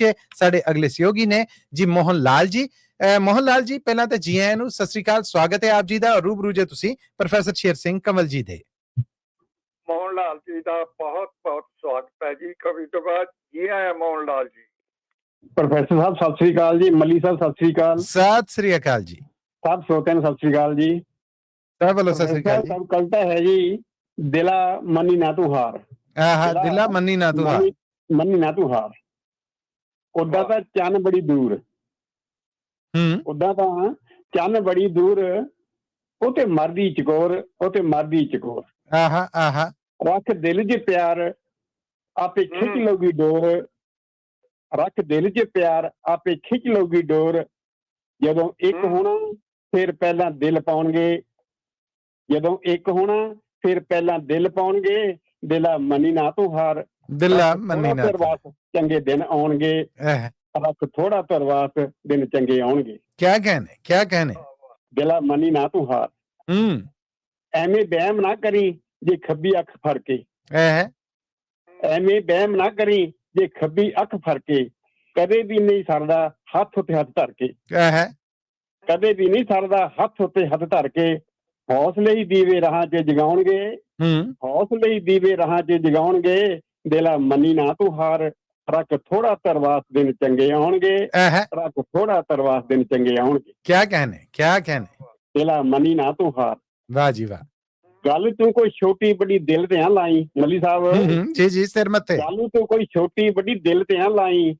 ਪਹੁੰਚੇ ਸਾਡੇ ਅਗਲੇ ਸਹਿਯੋਗੀ ਨੇ ਜੀ ਮੋਹਨ ਲਾਲ ਜੀ। ਮੋਹਨ ਲਾਲ ਜੀ ਪਹਿਲਾਂ ਤਾਂ ਜੀ ਆਇਆਂ ਨੂੰ ਸਤਿ ਸ੍ਰੀ ਅਕਾਲ, ਸਵਾਗਤ ਹੈ ਆਪ ਜੀ ਦਾ। ਰੂਬਰੂ ਜੇ ਤੁਸੀਂ ਪ੍ਰੋਫੈਸਰ ਸ਼ੇਰ ਸਿੰਘ ਕੰਵਲ ਜੀ ਦੇ। ਮੋਹਨ ਲਾਲ ਜੀ ਦਾ ਬਹੁਤ ਬਹੁਤ ਸਵਾਗਤ ਹੈ ਜੀ। ਕਵੀ ਤੋਂ ਬਾਅਦ ਜੀ ਆਇਆ ਮੋਹਨ ਲਾਲ ਜੀ। ਪ੍ਰੋਫੈਸਰ ਸਾਹਿਬ ਸਤਿ ਸ੍ਰੀ ਅਕਾਲ ਜੀ। ਮੱਲੀ ਸਾਹਿਬ ਸਤਿ ਸ੍ਰੀ ਅਕਾਲ। ਸਤਿ ਸ੍ਰੀ ਅਕਾਲ ਜੀ। ਸਭ ਸਰੋਤਿਆਂ ਨੂੰ ਸਤਿ ਸ੍ਰੀ ਅਕਾਲ ਜੀ। ਸਭ ਵੱਲੋਂ ਸਤਿ ਸ੍ਰੀ ਅਕਾਲ ਜੀ। ਸਭ ਕਵਿਤਾ ਹੈ ਜੀ, ਦਿਲਾ ਮੰਨੀ ਨਾ ਤੂੰ ਹਾਰ। ਦਿਲਾ ਮੰਨੀ ਨਾ ਤੂੰ ਹਾਰ, ਮੰਨੀ ਨਾ ਤੂੰ ਹਾਰ। ਉਦਾਂ ਤਾਂ ਚੰਨ ਬੜੀ ਦੂਰ, ਉਦਾਂ ਤਾਂ ਚੰਨ ਬੜੀ ਦੂਰ, ਉਹ ਤੇ ਮਰਦੀ ਚਕੋਰ, ਉਹ ਤੇ ਮਰਦੀ ਚਕੋਰ। ਰੱਖ ਦਿਲ 'ਚ ਪਿਆਰ ਆਪੇ ਖਿੱਚ ਲਊਗੀ ਡੋਰ, ਰੱਖ ਦਿਲ 'ਚ ਪਿਆਰ ਆਪੇ ਖਿੱਚ ਲਊਗੀ ਡੋਰ। ਜਦੋਂ ਇੱਕ ਹੋਣਾ ਫਿਰ ਪਹਿਲਾਂ ਦਿਲ ਪਾਉਣਗੇ, ਜਦੋਂ ਇੱਕ ਹੋਣਾ ਫਿਰ ਪਹਿਲਾਂ ਦਿਲ ਪਾਉਣਗੇ। ਦਿਲਾ ਮੰਨੀ ਨਾ ਤੂੰ ਹਾਰ, ਦਿਲਾ ਮੰਨੀ ਨਾ ਤੂੰ ਹਾਰ। ਚੰਗੇ ਦਿਨ ਆਉਣਗੇ, ਰੱਖ ਥੋੜਾ ਧਰਵਾਸ, ਦਿਨ ਚੰਗੇ ਆਉਣਗੇ। ਕਿਆ ਕਹਿਣੇ, ਕਿਆ ਕਹਿਣੇ। ਦਿਲਾ ਮੰਨੀ ਨਾ ਤੂੰ ਹਾਰ। ਐਵੇਂ ਵਹਿਮ ਨਾ ਕਰੀ ਜੇ ਖੱਬੀ ਅੱਖ ਫੜ ਕੇ, ਐਵੇਂ ਵਹਿਮ ਨਾ ਕਰੀ ਜੇ ਖੱਬੀ ਅੱਖ ਫੜ ਕੇ। ਕਦੇ ਵੀ ਨਹੀਂ ਸਰਦਾ ਹੱਥ ਉੱਤੇ ਹੱਥ ਧਰ ਕੇ, ਕਦੇ ਵੀ ਨਹੀਂ ਸਰਦਾ ਹੱਥ ਉੱਤੇ ਹੱਥ ਧਰ ਕੇ। ਹੌਸਲੇ ਹੀ ਦੀਵੇ ਰਾਹਾਂ 'ਚ ਜਗਾਉਣਗੇ, ਹੌਸਲੇ ਹੀ ਦੀਵੇ ਰਾਹਾਂ 'ਚ ਜਗਾਉਣਗੇ। ਦਿਲਾ ਮੰਨੀ ਨਾ ਤੂੰ ਹਾਰ, ਰੱਖ ਥੋੜਾ ਧਰਵਾਸ, ਦਿਨ ਚੰਗੇ ਆਉਣਗੇ। ਰੱਖ ਥੋੜਾ ਧਰਵਾਸ, ਦਿਨ ਚੰਗੇ ਆਉਣਗੇ। ਕਿਆ ਕਹਿਣੇ, ਕਿਆ ਕਹਿਣੇ। ਦਿਲਾ ਮੰਨੀ ਨਾ ਤੂੰ ਹਾਰ। ਵਾਹ ਜੀ ਵਾਹ। ਗੱਲ ਤੂੰ ਕੋਈ ਛੋਟੀ ਵੱਡੀ ਦਿਲ ਤੇ ਆ ਲਾਈ ਮੱਲੀ ਸਾਹਿਬ। ਜੀ ਜੀ ਸਿਰ ਮੱਥੇ। ਗੱਲ ਤੂੰ ਕੋਈ ਛੋਟੀ ਵੱਡੀ ਦਿਲ ਤੇ ਆ ਲਾਈ।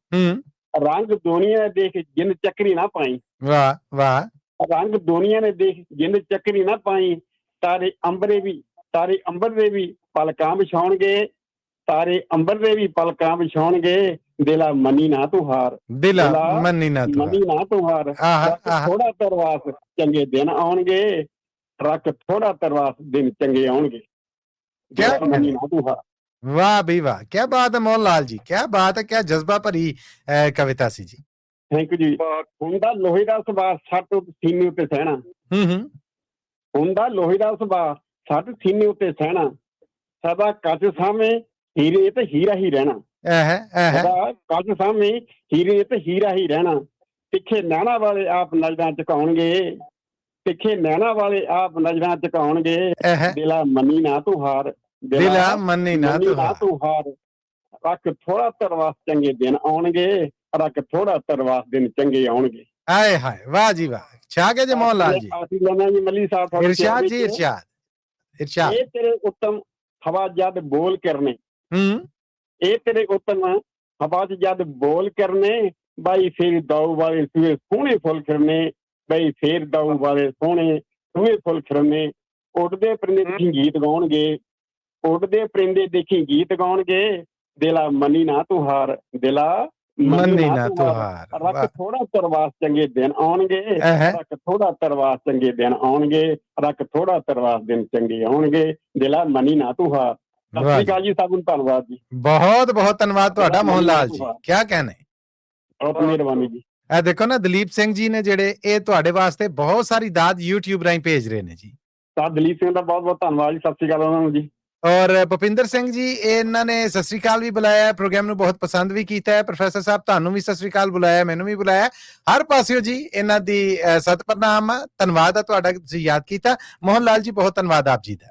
ਰੰਗ ਦੁਨੀਆ ਦੇਖ ਜਿੰਦ ਚੱਕਰੀ ਨਾ ਪਾਈ। ਵਾਹ ਵਾਹ। ਰੰਗ ਦੁਨੀਆ ਨੇ ਦੇਖ ਜਿੰਦ ਚੱਕਰੀ ਨਾ ਪਾਈ। ਤਾਰੇ ਅੰਬਰੇ ਵੀ, ਤਾਰੇ ਅੰਬਰ ਦੇ ਵੀ ਪਲਕਾਂ ਵਿਛਾਉਣਗੇ, ਤਾਰੇ ਅੰਬਰ ਦੇ ਵੀ ਪਲਕਾਂ ਵਿਛਾਉਣਗੇ। ਦਿਲਾ ਮੰਨੀ ਨਾ ਤੂੰ ਹਾਰ, ਦਿਲਾ ਮੰਨੀ ਨਾ ਤੂੰ ਹਾਰ। ਥੋੜਾ ਧਰਵਾਸ, ਚੰਗੇ ਦਿਨ ਆਉਣਗੇ। ਰੱਖ ਥੋੜਾ ਧਰਵਾਸ, ਦਿਨ ਚੰਗੇ ਆਉਣਗੇ। ਮੰਨੀ ਨਾ ਤੂੰ ਹਾਰ। ਵਾਹ ਬਈ ਵਾਹ, ਕਿਆ ਬਾਤ ਹੈ ਮੋਹਨ ਲਾਲ ਜੀ, ਕਿਆ ਬਾਤ ਹੈ, ਕਿਆ ਜਜ਼ਬਾ ਭਰੀ ਕਵਿਤਾ ਸੀ ਜੀ। ਥੈਂਕ ਯੂ ਜੀ। ਹੁੰਦਾ ਲੋਹੇ ਦਾ ਸੁਭਾਅ, ਸੱਟ ਸੀਨੇ ਉੱਤੇ ਸਹਿਣਾ। ਹੁੰਦਾ ਲੋਹੇ ਦਾ ਸੁਭਾਅ, ਸੱਟ ਸੀਨੇ ਉੱਤੇ ਸਹਿਣਾ। ਸਦਾ ਕੱਚ ਸਾਹਮਣੇ ਹੀਰੇ ਤੇ ਹੀਰਾ ਹੀ ਰਹਿਣਾ। ਸਦਾ ਕੱਚ ਸਾਹਮਣੇ ਹੀਰੇ ਤੇ ਹੀਰਾ ਹੀ ਰਹਿਣਾ। ਤਿੱਖੇ ਨੈਣਾ ਵਾਲੇ ਆਪ ਨਜ਼ਰਾਂ ਝੁਕਾਉਣਗੇ, ਤਿੱਖੇ ਨੈਣਾ ਵਾਲੇ ਆਪ ਨਜ਼ਰਾਂ ਝੁਕਾਉਣਗੇ। ਦਿਲਾ ਮੰਨੀ ਨਾ ਤੂੰ ਹਾਰ, ਦਿਲਾ ਮੰਨੀ ਨਾ ਤੂੰ ਹਾਰ। ਰੱਖ ਥੋੜਾ ਧਰਵਾਸ, ਚੰਗੇ ਦਿਨ ਆਉਣਗੇ। ਰੱਖ ਥੋੜਾ ਧਰਵਾਸ, ਦਿਨ ਚੰਗੇ ਆਉਣਗੇ। ਆਏ ਹਾਏ, ਵਾਹ ਜੀ ਵਾਹ, ਛਾ ਕੇ ਜੇ ਮੋਹਨ ਲਾਲ ਜੀ। ਮੱਲੀ ਸਾਹਿਬ ਇਰਸ਼ਾਦ ਜੀ, ਇਰਸ਼ਾਦ, ਇਰਸ਼ਾਦ। ਇਹ ਤੇਰੇ ਉੱਤਮ ਹਵਾ ਜਦ ਬੋਲ ਕਰਨੇ, ਇਹ ਤੇਰੇ ਉੱਤਮ ਹਵਾ 'ਚ ਜਦ ਬੋਲ ਕਰਨੇ। ਬਾਈ ਫੇਰ ਦਾਊ ਵਾਲੇ ਸੂਏ ਸੋਹਣੇ ਫੁੱਲ ਖਿੜਨੇ, ਬਈ ਫੇਰ ਦਾਊ ਵਾਲੇ ਸੋਹਣੇ ਸੂਏ ਫੁੱਲ ਖਿੜਨੇ। ਉੱਡਦੇ ਪਰਿੰਦੇ ਦੇਖੀ ਗੀਤ ਗਾਉਣਗੇ, ਉੱਡਦੇ ਪਰਿੰਦੇ ਦੇਖੀ ਗੀਤ ਗਾਉਣਗੇ। ਦਿਲਾ ਮੰਨੀ ਨਾ ਤੂੰ ਹਾਰ, ਦਿਲਾ ਮੰਨੀ ਨਾ ਤੂੰ ਹਾਰ। ਰੱਖ ਥੋੜਾ ਧਰਵਾਸ, ਚੰਗੇ ਦਿਨ ਆਉਣਗੇ। ਰੱਖ ਥੋੜਾ ਧਰਵਾਸ, ਚੰਗੇ ਦਿਨ ਆਉਣਗੇ। ਰੱਖ ਥੋੜਾ ਧਰਵਾਸ, ਦਿਨ ਚੰਗੇ ਆਉਣਗੇ। ਦਿਲਾ ਮੰਨੀ ਨਾ ਤੂੰ ਹਾਰ। ਸਤਿ ਸ਼੍ਰੀ ਅਕਾਲ ਜੀ, ਸਭ ਨੂੰ ਧੰਨਵਾਦ ਜੀ। ਬਹੁਤ ਬਹੁਤ ਧੰਨਵਾਦ ਤੁਹਾਡਾ ਮੋਹਨ ਲਾਲ ਜੀ, ਕਿਆ ਕਹਿਣੇ। ਬਹੁਤ ਮਿਹਰਬਾਨੀ ਜੀ। ਇਹ ਦੇਖੋ ਨਾ ਦਲੀਪ ਸਿੰਘ ਜੀ ਨੇ ਜਿਹੜੇ, ਇਹ ਤੁਹਾਡੇ ਵਾਸਤੇ ਬਹੁਤ ਸਾਰੀ ਦਾਤ YouTube ਰਾਹੀਂ ਭੇਜ ਰਹੇ ਨੇ ਜੀ। ਤਾਂ ਦਲੀਪ ਸਿੰਘ ਦਾ ਬਹੁਤ ਬਹੁਤ ਧੰਨਵਾਦ ਜੀ। ਸਤਿ ਸ਼੍ਰੀ ਅਕਾਲ ਉਹਨਾਂ ਨੂੰ ਜੀ। ਔਰ ਭੁਪਿੰਦਰ ਸਿੰਘ ਜੀ, ਇਹਨਾਂ ਨੇ ਸਤਿ ਸ੍ਰੀ ਅਕਾਲ ਵੀ ਬੁਲਾਇਆ, ਪ੍ਰੋਗਰਾਮ ਨੂੰ ਬਹੁਤ ਪਸੰਦ ਵੀ ਕੀਤਾ ਹੈ। ਪ੍ਰੋਫੈਸਰ ਸਾਹਿਬ ਤੁਹਾਨੂੰ ਵੀ ਸਤਿ ਸ੍ਰੀ ਅਕਾਲ ਬੁਲਾਇਆ, ਮੈਨੂੰ ਵੀ ਬੁਲਾਇਆ। ਹਰ ਪਾਸਿਓ ਜੀ ਇਹਨਾਂ ਦੀ ਸਤਿ ਪ੍ਰਣਾਮ, ਧੰਨਵਾਦ ਹੈ ਤੁਹਾਡਾ, ਤੁਸੀਂ ਯਾਦ ਕੀਤਾ। ਮੋਹਨ ਲਾਲ ਜੀ ਬਹੁਤ ਧੰਨਵਾਦ ਆਪ ਜੀ ਦਾ।